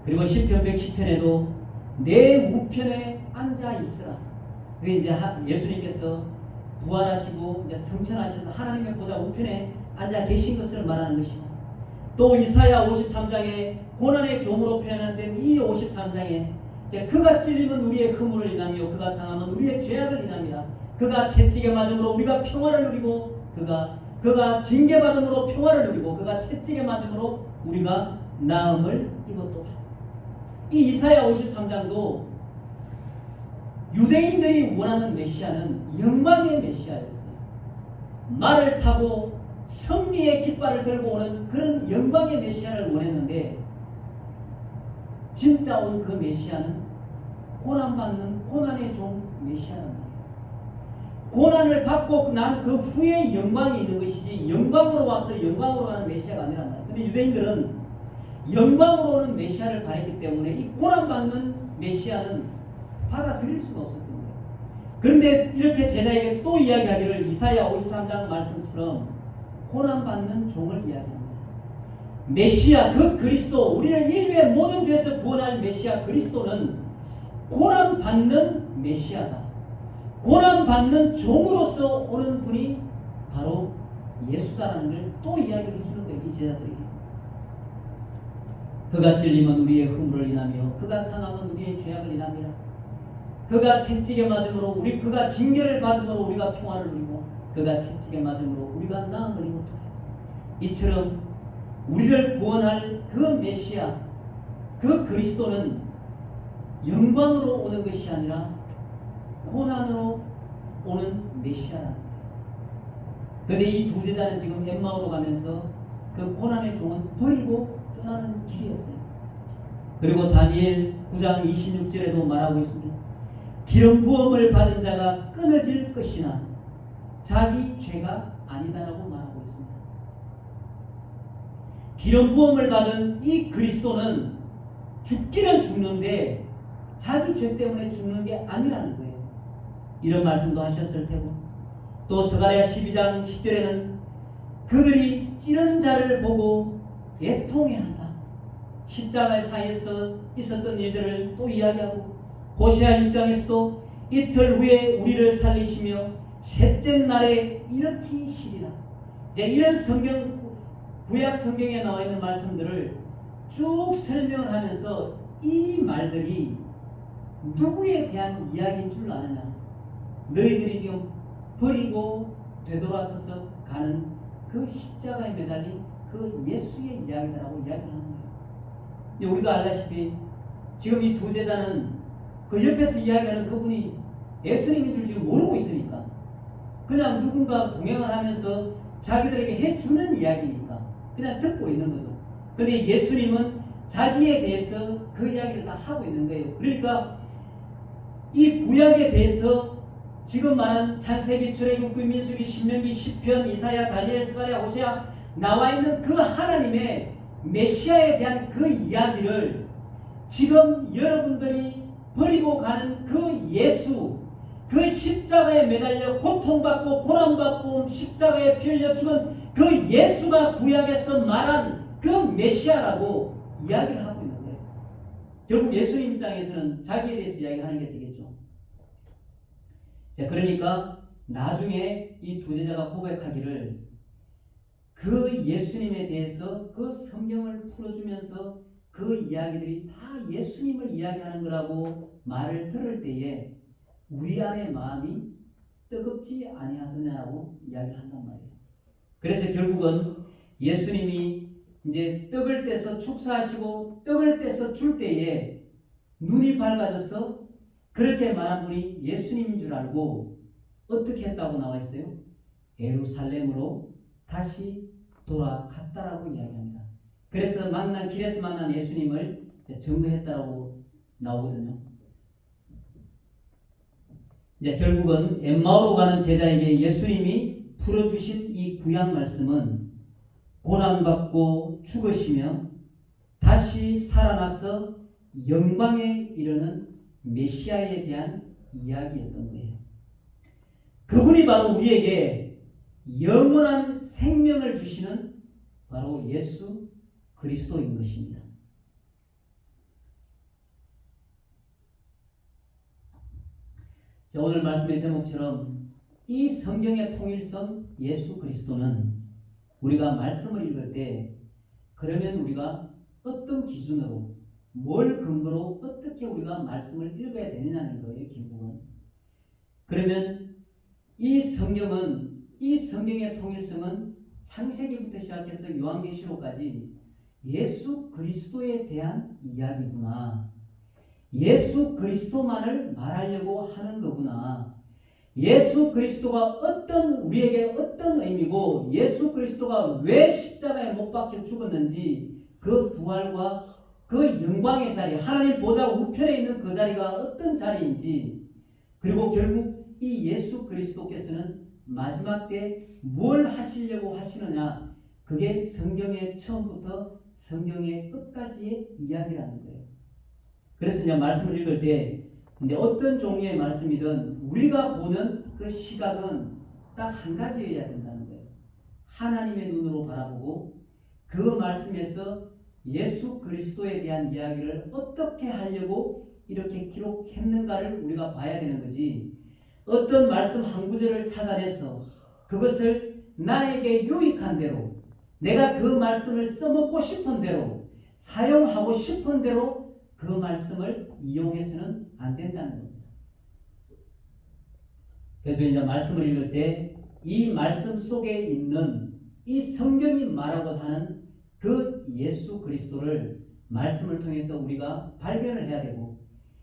그리고 시편 110편에도 내 우편에 앉아 있으라. 그게 이제 예수님께서 부활하시고 이제 승천하셔서 하나님의 보좌 우편에 앉아 계신 것을 말하는 것이고, 또 이사야 53장에 고난의 종으로 표현된 이 53장에 그가 찔림은 우리의 허물을 인하며 그가 상함은 우리의 죄악을 인함이라. 그가 채찍에 맞음으로 우리가 평화를 누리고 그가 징계받음으로 평화를 누리고 그가 채찍에 맞음으로 우리가 나음을 입었도다. 이 이사야 53장도 유대인들이 원하는 메시아는 영광의 메시아였어요. 말을 타고 승리의 깃발을 들고 오는 그런 영광의 메시아를 원했는데 진짜 온 그 메시아는 고난받는 고난의 종 메시아란 말이에요. 고난을 받고 난 그 후에 영광이 있는 것이지 영광으로 와서 영광으로 가는 메시아가 아니란 말이에요. 근데 유대인들은 영광으로 오는 메시아를 바랬기 때문에 이 고난받는 메시아는 받아들일 수가 없었던 거예요. 그런데 이렇게 제자에게 또 이야기하기를 이사야 53장 말씀처럼 고난받는 종을 이야기합니다. 메시아 그 그리스도, 우리를 인류의 모든 죄에서 구원할 메시아 그리스도는 고난받는 메시아다. 고난받는 종으로서 오는 분이 바로 예수다라는 걸 또 이야기를 해주는 거예요. 이 제자들에게. 그가 찔림은 우리의 허물을 인하며 그가 상함은 우리의 죄악을 인함이라. 그가 채찍에 맞음으로 그가 징계를 받음으로 우리가 평화를 누리고 그가 채찍에 맞음으로 우리가 나음을 입었도다. 이처럼 우리를 구원할 그 메시아, 그 그리스도는 영광으로 오는 것이 아니라 고난으로 오는 메시아라는 거예요. 그런데 이 두 제자는 지금 엠마오로 가면서 그 고난의 종은 버리고 떠나는 길이었어요. 그리고 다니엘 9장 26절에도 말하고 있습니다. 기름 부음을 받은 자가 끊어질 것이나 자기 죄가 아니다라고 말하고 있습니다. 기름 부음을 받은 이 그리스도는 죽기는 죽는데 자기 죄 때문에 죽는 게 아니라는 거예요. 이런 말씀도 하셨을 테고, 또 스가랴 12장 10절에는 그들이 찌른 자를 보고 애통해한다. 십자가 사이에서 있었던 일들을 또 이야기하고, 호세아 6장에서도 이틀 후에 우리를 살리시며 셋째 날에 일으키시리라. 이제 이런 구약 성경에 나와 있는 말씀들을 쭉 설명을 하면서 이 말들이 누구에 대한 이야기인 줄 아느냐? 너희들이 지금 버리고 되돌아서서 가는 그 십자가에 매달린 그 예수의 이야기다라고 이야기를 하는 거예요. 우리도 알다시피 지금 이 두 제자는 그 옆에서 이야기하는 그분이 예수님인 줄 지금 모르고 있으니까 그냥 누군가 동행을 하면서 자기들에게 해주는 이야기니까 그냥 듣고 있는 거죠. 그런데 예수님은 자기에 대해서 그 이야기를 다 하고 있는 거예요. 그러니까 이 구약에 대해서 지금 말한 창세기, 출애굽기, 민수기, 신명기, 시편, 이사야, 다니엘, 스가랴, 호세아 나와 있는 그 하나님의 메시아에 대한 그 이야기를 지금 여러분들이 버리고 가는 그 예수, 그 십자가에 매달려 고통받고 고난받고 십자가에 피 흘려 죽은 그 예수가 구약에서 말한 그 메시아라고 이야기를 하고 있는 거예요. 결국 예수님 입장에서는 자기에 대해서 이야기하는 게 되겠죠. 자, 그러니까 나중에 이 두 제자가 고백하기를 그 예수님에 대해서 그 성경을 풀어주면서 그 이야기들이 다 예수님을 이야기하는 거라고 말을 들을 때에 우리 안의 마음이 뜨겁지 아니하더냐라고 이야기를 한단 말이에요. 그래서 결국은 예수님이 이제 떡을 떼서 축사하시고 떡을 떼서 줄 때에 눈이 밝아져서 그렇게 말한 분이 예수님인 줄 알고 어떻게 했다고 나와 있어요? 예루살렘으로 다시 돌아갔다라고 이야기합니다. 그래서 길에서 만난 예수님을 증거했다라고 나오거든요. 이제 결국은 엠마오로 가는 제자에게 예수님이 풀어주신 이 구약 말씀은 고난받고 죽으시며 다시 살아나서 영광에 이르는 메시아에 대한 이야기였던 거예요. 그분이 바로 우리에게 영원한 생명을 주시는 바로 예수 그리스도인 것입니다. 자, 오늘 말씀의 제목처럼 이 성경의 통일성 예수 그리스도는 우리가 말씀을 읽을 때 그러면 우리가 어떤 기준으로 뭘 근거로 어떻게 우리가 말씀을 읽어야 되느냐는 거예요. 결국은 그러면 이 성경은 이 성경의 통일성은 창세기부터 시작해서 요한계시록까지 예수 그리스도에 대한 이야기구나. 예수 그리스도만을 말하려고 하는 거구나. 예수 그리스도가 우리에게 어떤 의미고 예수 그리스도가 왜 십자가에 못 박혀 죽었는지 그 부활과 그 영광의 자리, 하나님 보좌 우편에 있는 그 자리가 어떤 자리인지, 그리고 결국 이 예수 그리스도께서는 마지막 때 뭘 하시려고 하시느냐, 그게 성경의 처음부터 성경의 끝까지의 이야기라는 거예요. 그래서 이제 말씀을 읽을 때 이제 어떤 종류의 말씀이든 우리가 보는 그 시각은 딱 한 가지여야 된다는 거예요. 하나님의 눈으로 바라보고 그 말씀에서 예수 그리스도에 대한 이야기를 어떻게 하려고 이렇게 기록했는가를 우리가 봐야 되는 거지, 어떤 말씀 한 구절을 찾아내서 그것을 나에게 유익한 대로, 내가 그 말씀을 써먹고 싶은 대로, 사용하고 싶은 대로 그 말씀을 이용해서는 안 된다는 겁니다. 그래서 이제 말씀을 읽을 때 이 말씀 속에 있는 이 성경이 말하고자 하는 그 예수 그리스도를 말씀을 통해서 우리가 발견을 해야 되고,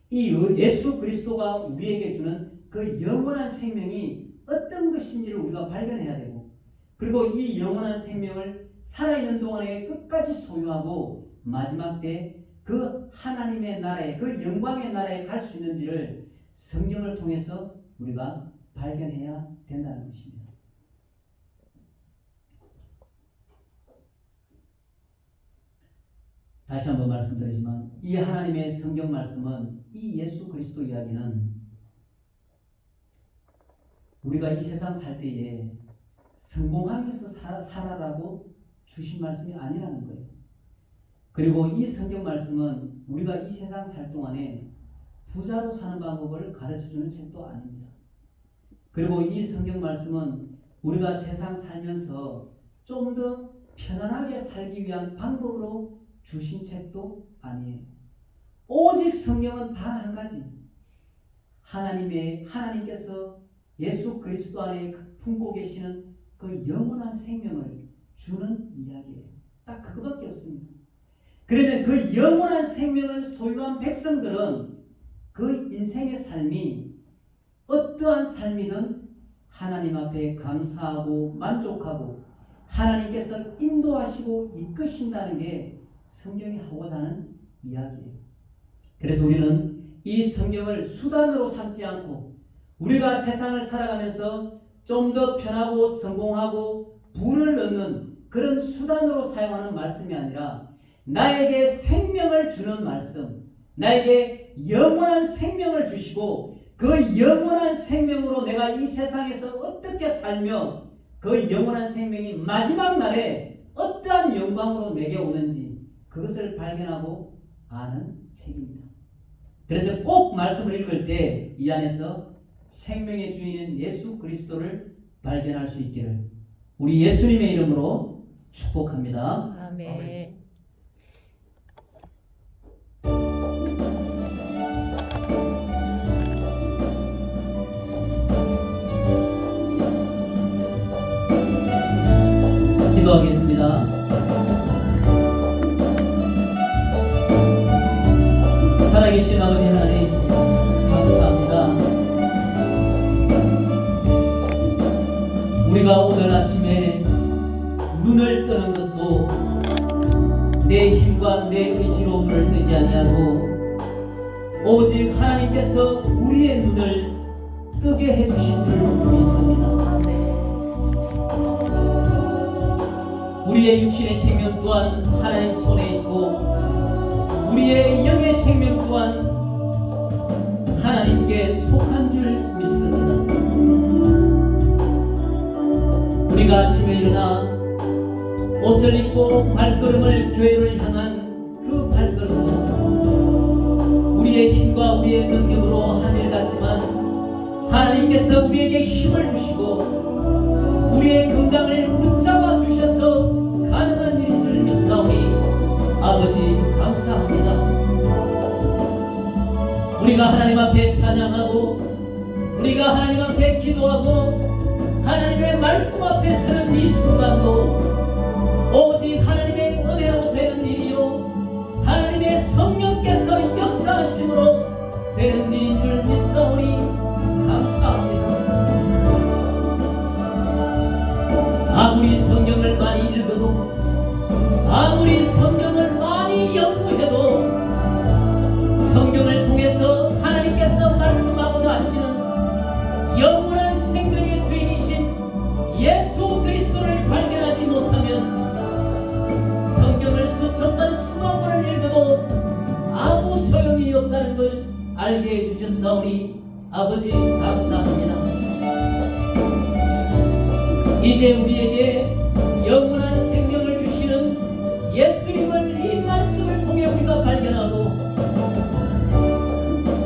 이 예수 그리스도가 우리에게 주는 그 영원한 생명이 어떤 것인지를 우리가 발견해야 되고, 그리고 이 영원한 생명을 살아있는 동안에 끝까지 소유하고 마지막 때 그 하나님의 나라에, 그 영광의 나라에 갈 수 있는지를 성경을 통해서 우리가 발견해야 된다는 것입니다. 다시 한번 말씀드리지만 이 하나님의 성경 말씀은, 이 예수 그리스도 이야기는 우리가 이 세상 살 때에 성공하면서 살아라고 주신 말씀이 아니라는 거예요. 그리고 이 성경 말씀은 우리가 이 세상 살 동안에 부자로 사는 방법을 가르쳐주는 책도 아닙니다. 그리고 이 성경 말씀은 우리가 세상 살면서 좀 더 편안하게 살기 위한 방법으로 주신 책도 아니에요. 오직 성경은 단 한 가지, 하나님께서 예수 그리스도 안에 품고 계시는 그 영원한 생명을 주는 이야기예요. 딱 그거밖에 없습니다. 그러면 그 영원한 생명을 소유한 백성들은 그 인생의 삶이 어떠한 삶이든 하나님 앞에 감사하고 만족하고 하나님께서 인도하시고 이끄신다는 게 성경이 하고자 하는 이야기예요. 그래서 우리는 이 성경을 수단으로 삼지 않고 우리가 세상을 살아가면서 좀 더 편하고 성공하고 부를 얻는 그런 수단으로 사용하는 말씀이 아니라 나에게 생명을 주는 말씀, 나에게 영원한 생명을 주시고 그 영원한 생명으로 내가 이 세상에서 어떻게 살며 그 영원한 생명이 마지막 날에 어떠한 영광으로 내게 오는지 그것을 발견하고 아는 책입니다. 그래서 꼭 말씀을 읽을 때 이 안에서 생명의 주인인 예수 그리스도를 발견할 수 있기를 우리 예수님의 이름으로 축복합니다. 아멘. 기도하겠습니다. 살아계신 아버지 하나님, 감사합니다. 우리가 오늘 아침에 눈을 뜨는 것도 내 힘과 내 의지로 눈을 뜨지 아니하고 오직 하나님께서 우리의 눈을 뜨게 해주신 줄 믿습니다. 우리의 육신의 생명 또한 하나님 손에 있고 우리의 영의 생명 또한 하나님께 속한 줄 믿습니다. 우리가 아침에 일어나 옷을 입고 발걸음을 교회를 향한 그 발걸음은 우리의 힘과 우리의 능력으로 한 일 같지만 하나님께서 우리에게 힘을 주시고 우리의 건강을 붙잡아 주셔서 가능한 일인 줄 믿사오니 아버지 감사합니다. 우리가 하나님 앞에 찬양하고 우리가 하나님 앞에 기도하고 하나님의 말씀 앞에 서는 이 순간도 오직 하나님의 은혜로 되는 일이요 하나님의 성령께서 역사하심으로 되는 일인 줄 믿사오니 감사합니다. 아무리 성경을 많이 읽어도 아무리 성경을 많이 연구해도 성경을 통해서 하나님께서 말씀하고자 하시는 영원한 생명의 주인이신 예수 그리스도를 발견하지 못하면 성경을 수천 번 수만 번을 읽어도 아무 소용이 없다는 걸 알게 해주셨사오니 아버지 감사합니다. 이제 우리에게 영원한 생명을 주시는 예수님을 이 말씀을 통해 우리가 발견하고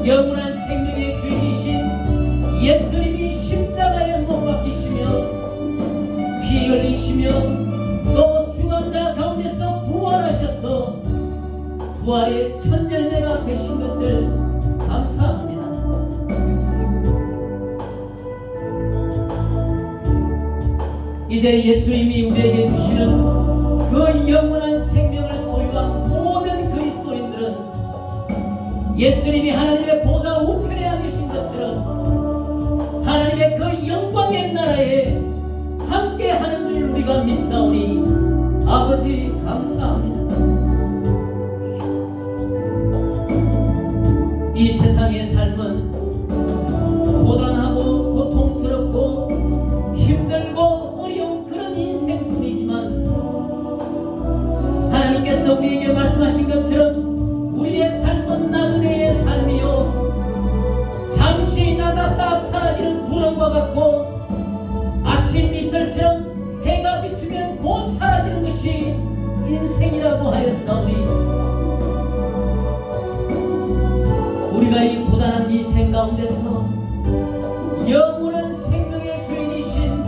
영원한 생명의 주인이신 예수님이 십자가에 못 박히시며 피 흘리시며 또 죽은 자 가운데서 부활하셔서 부활의 첫 열매가 되신 것을 감사합니다. 이제 예수님이 우리에게 주시는 그 영원한 생명을 소유한 모든 그리스도인들은 예수님이 하나님의 보좌 우편에 앉으신 것처럼 하나님의 그 영광의 나라에 함께 하는 줄 우리가 믿사오니 아버지 감사합니다. 이 세상의 삶은 같고 아침 이슬처럼 해가 비추면 곧 사라지는 것이 인생이라고 하였사오니 우리가 이 고단한 인생 가운데서 영원한 생명의 주인이신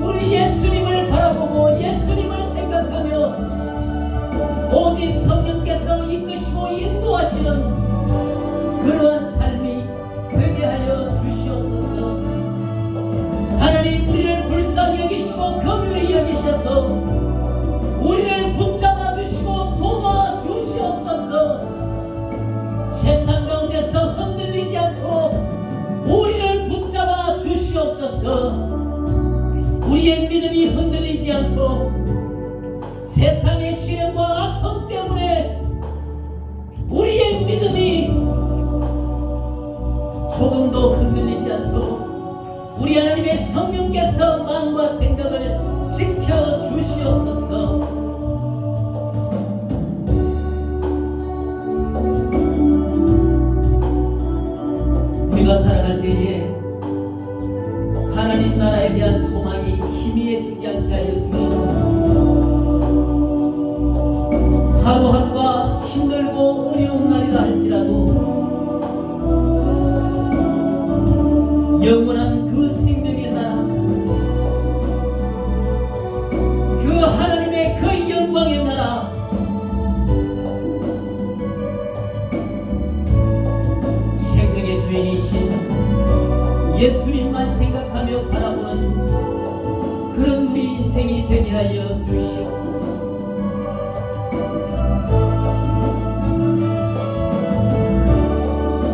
우리 예수님을 바라보고 예수님을 생각하며 오직 성령께서 이끄시고 인도하시는 그러한 삶이 되게 하여 주시옵소서. 하나님, 우리를 불쌍히 여기시고 긍휼히 여기셔서 우리를 붙잡아 주시고 도와 주시옵소서. 세상 가운데서 흔들리지 않도록 우리를 붙잡아 주시옵소서. 우리의 믿음이 흔들리지 않도록 세상의 시련과 아픔 때문에 우리의 믿음이 조금도 흔들리지 않도록 우리 하나님의 성령께서 마음과 생각을 지켜주시옵소서. 우리가 살아갈 때에 하나님 나라에 대한 소망이 희미해지지 않게 하여 주시옵소서. 하루하루가 힘들고 어려운 날이라 할지라도 영원한 그 생명의 나라, 그 하나님의 그 영광의 나라, 생명의 주인이신 예수님만 생각하며 바라보는 그런 우리 인생이 되게 하여 주시옵소서.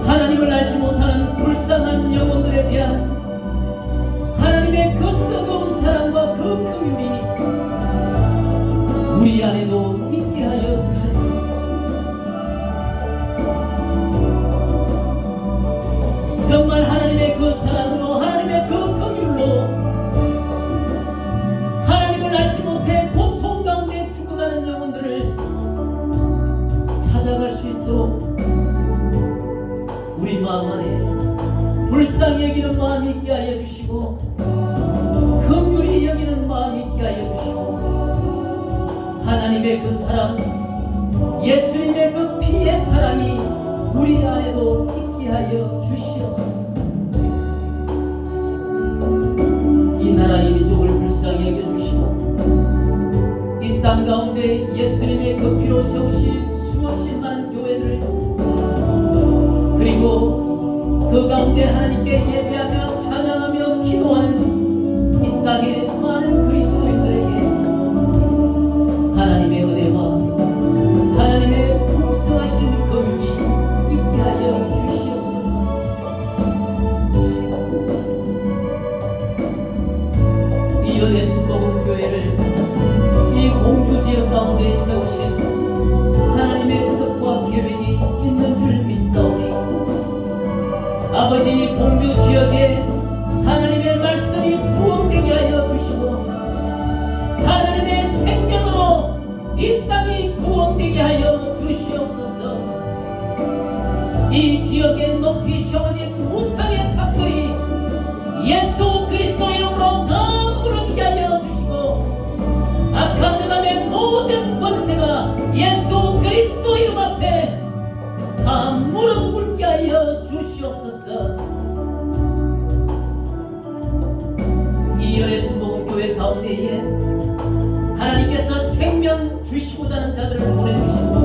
하나님을 알지 못하는 불쌍한 영혼들에 대한 하나님의 그 뜨거운 사랑과 그 긍휼이 우리 안에도 있게 하여 주셨습니다. 정말 하나님의 그 사랑으로, 하나님의 그 긍휼로 하나님을 알지 못해 고통 가운데 죽어가는 영혼들을 찾아갈 수 있도록 우리 마음 안에 불쌍히 여기는 마음 있게 하여 주시고 긍휼히 여기는 마음 있게 하여 주시고 하나님의 그 사랑, 예수님의 그 피의 사랑이 우리 안에도 있게 하여 주시옵소서. 이 나라 이 민족을 불쌍히 여겨주시고 이 땅 가운데 예수님의 그 피로 세우신 수없이 많은 교회들, 그리고 그 가운데 하나님께 예배하며 찬양하며 기도하는 이 땅의 많은 그리스도인들에게 하나님의 은혜와 하나님의 풍성하신 긍휼이 있게 하여 주시옵소서. 이 연애 순복음 교회를 이 공주 지역 가운데 세우신 하나님의 뜻과 계획이 있는 줄 믿사오니 아버지, 이 공주 지역에 하나님의 말씀이 부흥되게 하여 주시고 하나님의 생명으로 이 땅이 부흥되게 하여 주시옵소서. 이 지역에 높이 세워진 우상의 탑들이 예수 그리스도 이름으로 다 무너지게 하여 주시고 악한 흑암의 모든 권세가 예수 그리스도 이름 앞에 다 무릎 꿇게 하여 주시옵소서. 이 열의 순복음교회 가운데에 하나님께서 생명 주시고자 하는 자들을 보내주시고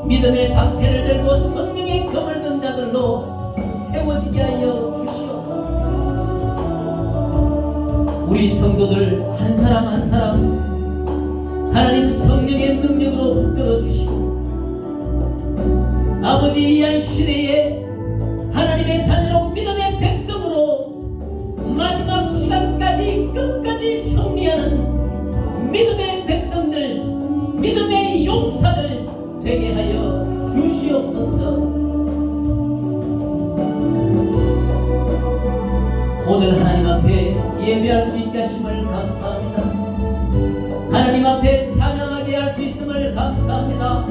믿음의 방패를 들고 성령의 검을 든 자들로 세워지게 하여 주시옵소서. 우리 성도들 한 사람 한 사람 하나님 성령의 능력으로 붙들어 주시고 아버지, 이한 시대에 하나님의 자녀로 믿음의 백성으로 마지막 시간까지 끝까지 승리하는 믿음의 백성들, 믿음의 용사들 되게 하여 주시옵소서. 오늘 하나님 앞에 예배할 수 있게 하심을 감사합니다. 하나님 앞에 찬양하게 할 수 있음을 감사합니다.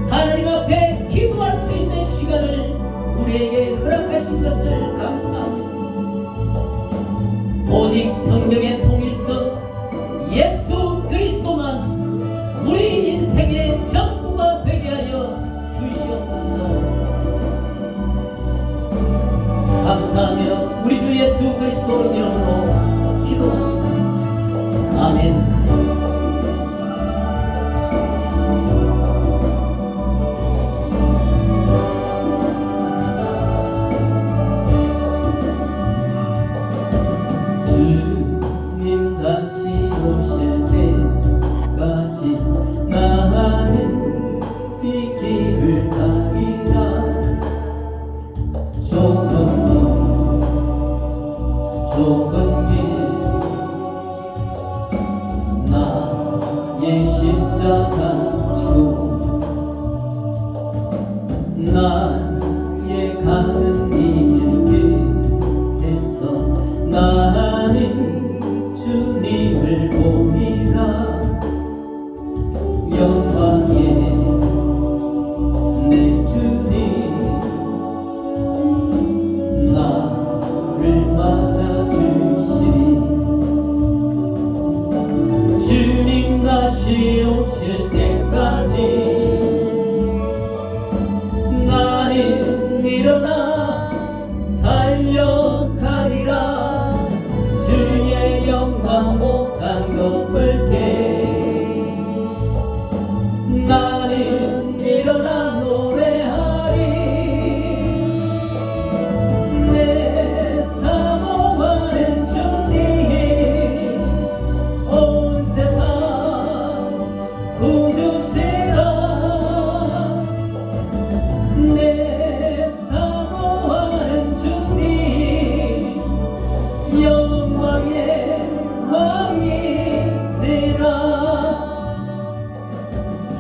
하나님 앞에 기도할 수 있는 시간을 우리에게 허락하신 것을 감사합니다. 오직 성경의 통일성 예수 그리스도만 우리 인생의 전부가 되게 하여 주시옵소서. 감사하며 우리 주 예수 그리스도 이름으로 기도합니다. 아멘. 좁은 길 나의 십자가 지고 나의 가는 이 길에서 나는 주님을 보리라. 영광의 내 주님 나를 맞아주시리. 주님 다시 오실 때까지 나는 일어나 달려가리라. 주의 영광 못한 것 볼 때 나는 일어나 노래하리. 내 사모하는 주님 온 세상 구주시라. 내 사모하는 주님 영광의 왕이시라.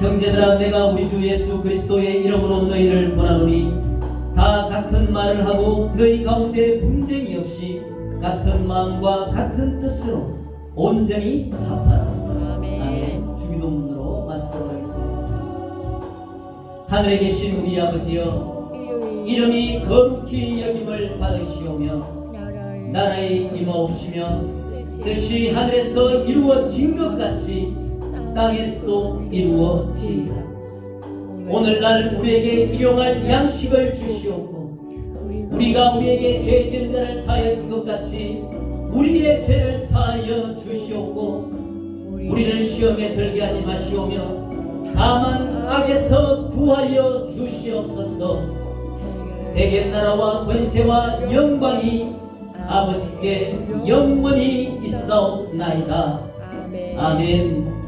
형제들아, 내가 우리 주 예수 그리스도의 이름으로 너희를 권하노니 다 같은 말을 하고 너희 가운데 분쟁이 없이 같은 마음과 같은 뜻으로 온전히 합하라. 아멘. 주기도문으로 마치도록 하겠습니다. 하늘에 계신 우리 아버지여, 이름이 거룩히 여김을 받으시오며 나라에 임하옵시며 뜻이 하늘에서 이루어진 것 같이 땅에서도 이루어지리라. 오늘날 우리에게 일용할 양식을 주시옵고 우리가 우리에게 죄 지은 자를 사하여 준 것 같이 우리의 죄를 사하여 주시옵고 우리를 시험에 들게 하지 마시오며 다만 악에서 구하여 주시옵소서. 대개 나라와 권세와 영광이 아버지께 영원히 있사옵나이다. 아멘.